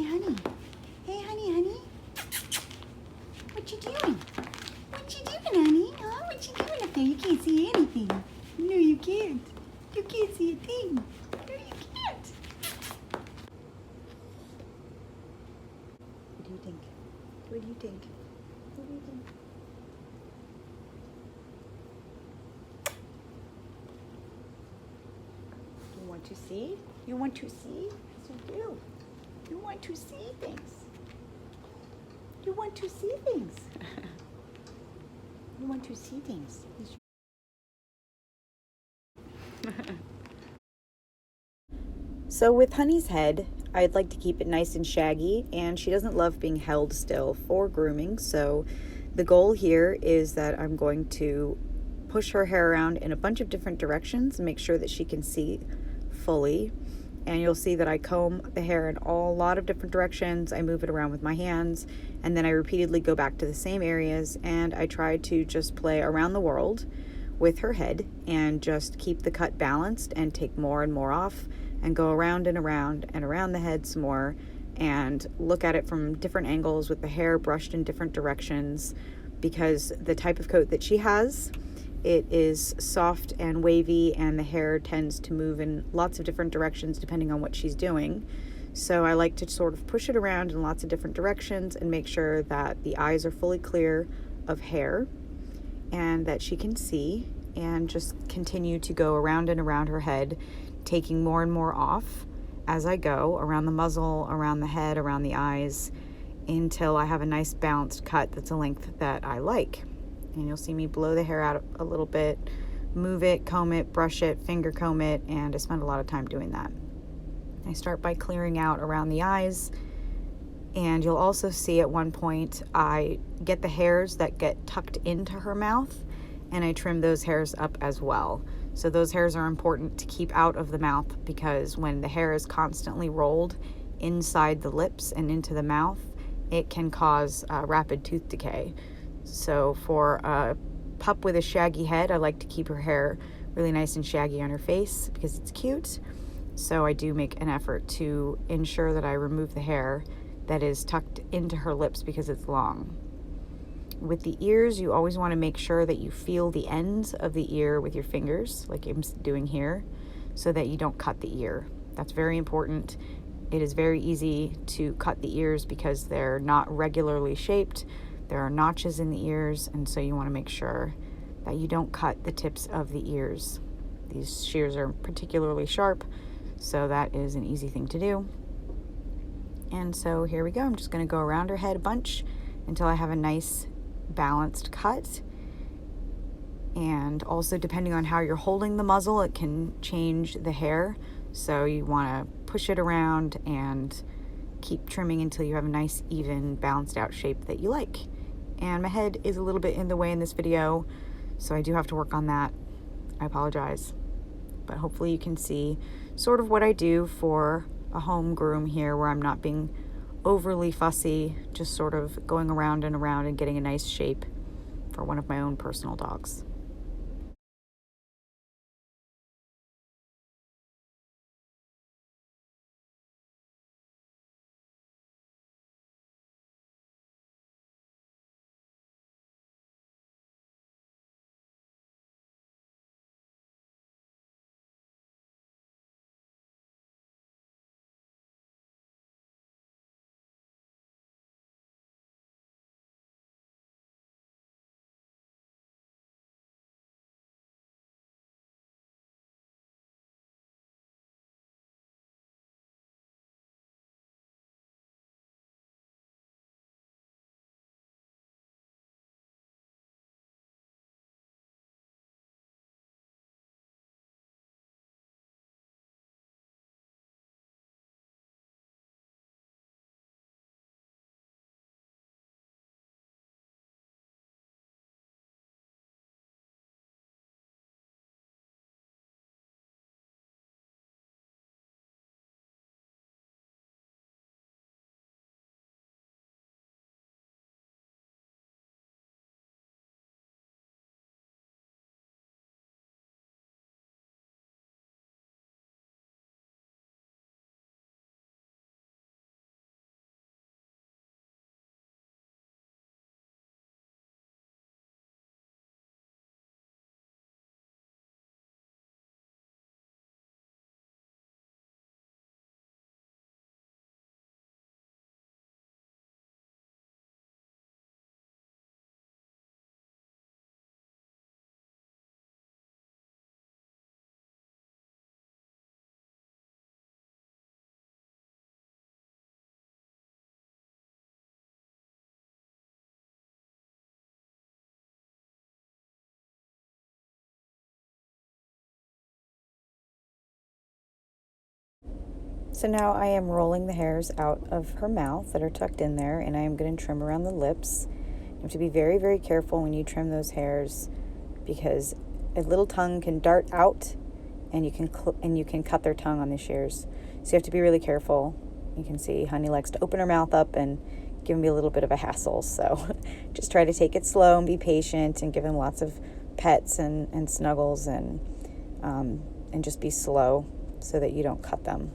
honey. Hey, honey, honey. What you doing? What you doing, honey? Huh? What you doing up there? You can't see anything. No, you can't. You can't see a thing. No, you can't. What do you think? What do you think? What do you think? You want to see? You want to see? Yes, you do. You want to see things. You want to see things. You want to see things. So with Honey's head, I'd like to keep it nice and shaggy, and she doesn't love being held still for grooming. So the goal here is that I'm going to push her hair around in a bunch of different directions and make sure that she can see fully. And you'll see that I comb the hair in a lot of different directions. I move it around with my hands, and then I repeatedly go back to the same areas, and I try to just play around the world with her head and just keep the cut balanced and take more and more off and go around and around and around the head some more and look at it from different angles with the hair brushed in different directions, because the type of coat that she has, it is soft and wavy, and the hair tends to move in lots of different directions depending on what she's doing. So I like to sort of push it around in lots of different directions and make sure that the eyes are fully clear of hair and that she can see, and just continue to go around and around her head, taking more and more off as I go around the muzzle, around the head, around the eyes, until I have a nice balanced cut that's a length that I like. And you'll see me blow the hair out a little bit, move it, comb it, brush it, finger comb it, and I spend a lot of time doing that. I start by clearing out around the eyes, and you'll also see at one point I get the hairs that get tucked into her mouth, and I trim those hairs up as well. So those hairs are important to keep out of the mouth, because when the hair is constantly rolled inside the lips and into the mouth, it can cause rapid tooth decay. So for a pup with a shaggy head, I like to keep her hair really nice and shaggy on her face because it's cute. So I do make an effort to ensure that I remove the hair that is tucked into her lips because it's long. With the ears, you always want to make sure that you feel the ends of the ear with your fingers, like I'm doing here, so that you don't cut the ear. That's very important. It is very easy to cut the ears because they're not regularly shaped. There are notches in the ears, and so you want to make sure that you don't cut the tips of the ears. These shears are particularly sharp, so that is an easy thing to do. And so here we go. I'm just going to go around her head a bunch until I have a nice balanced cut. And also, depending on how you're holding the muzzle, it can change the hair. So you want to push it around and keep trimming until you have a nice, even, balanced out shape that you like. And my head is a little bit in the way in this video, so I do have to work on that. I apologize. But hopefully you can see sort of what I do for a home groom here, where I'm not being overly fussy, just sort of going around and around and getting a nice shape for one of my own personal dogs. So now I am rolling the hairs out of her mouth that are tucked in there, and I am going to trim around the lips. You have to be very, very careful when you trim those hairs because a little tongue can dart out, and you can cut their tongue on the shears. So you have to be really careful. You can see Honey likes to open her mouth up and give me a little bit of a hassle. So just try to take it slow and be patient and give him lots of pets and snuggles and just be slow so that you don't cut them.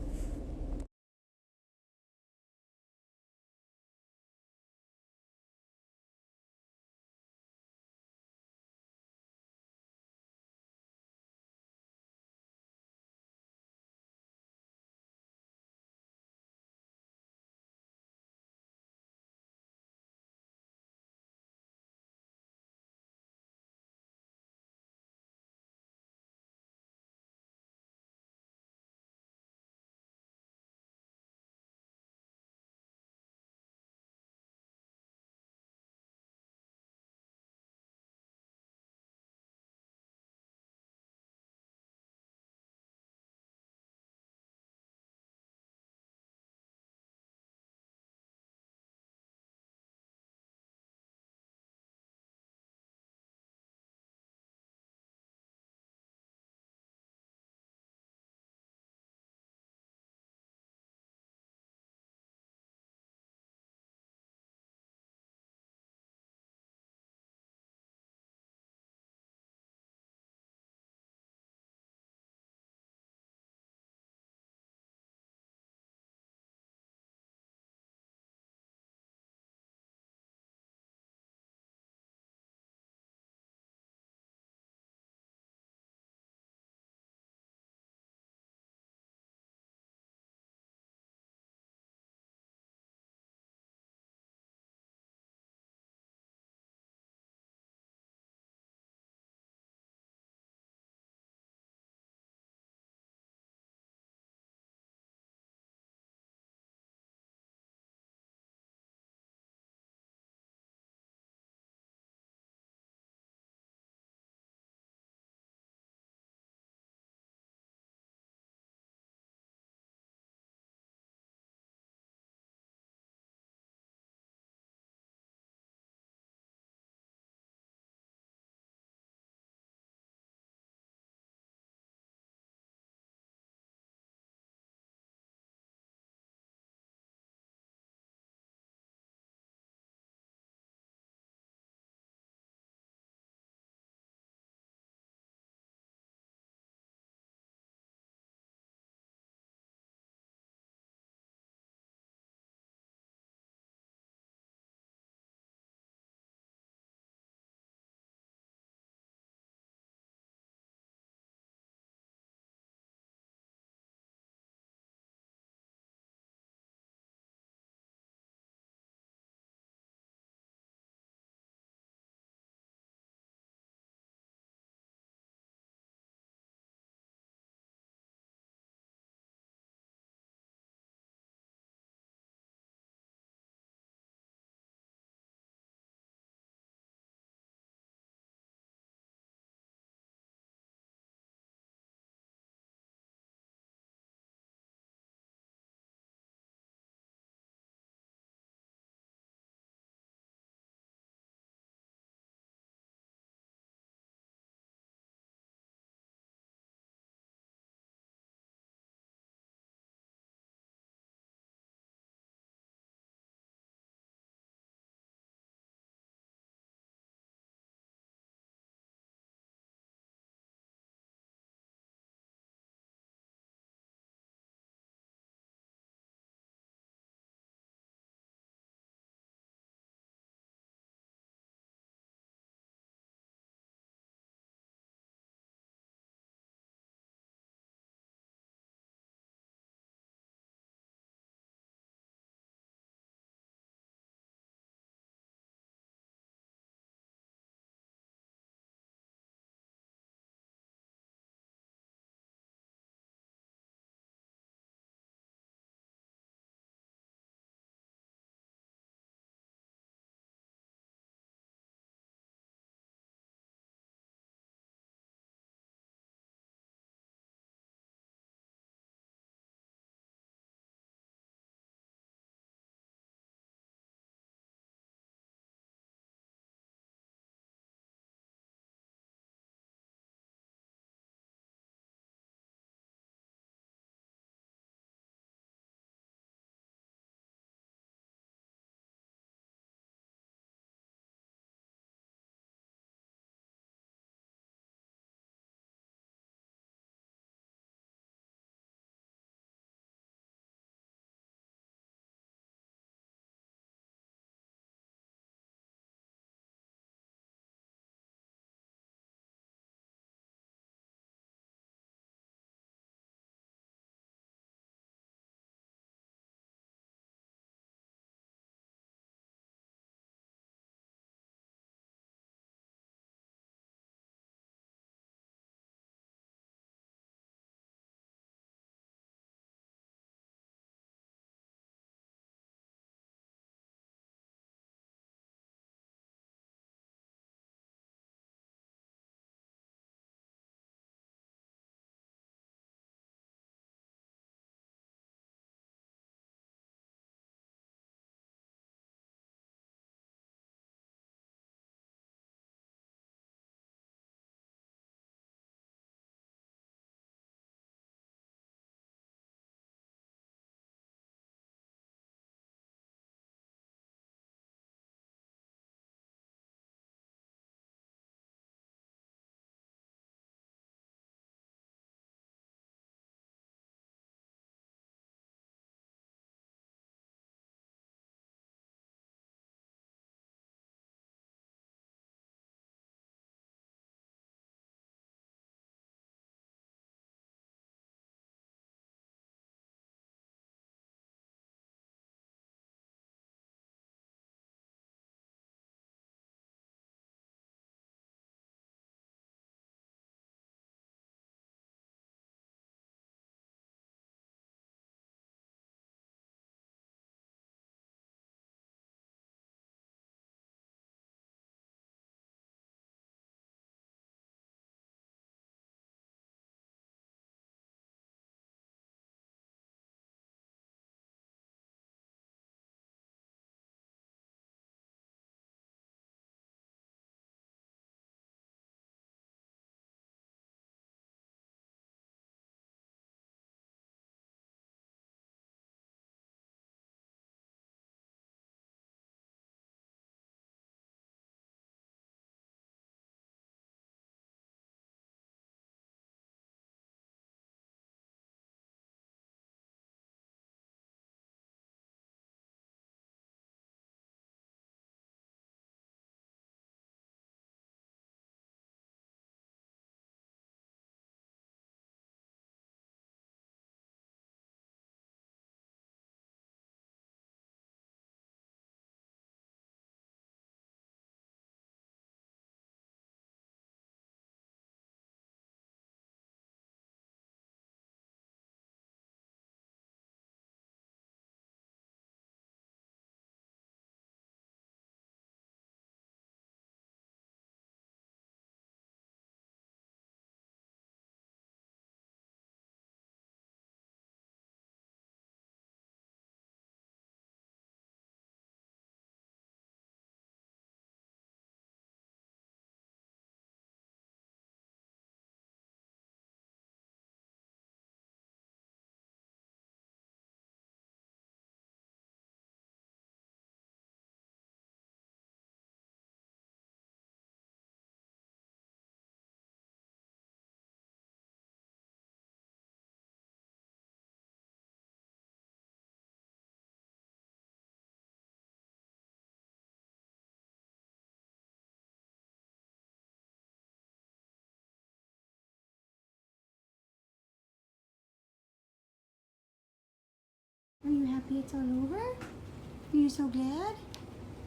happy it's all over? Are you so glad?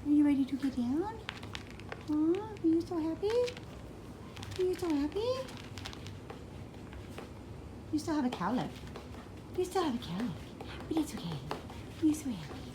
Are you ready to get down? Huh? Are you so happy? Are you so happy? You still have a cow left. You still have a cow left. But it's okay. Are you so happy?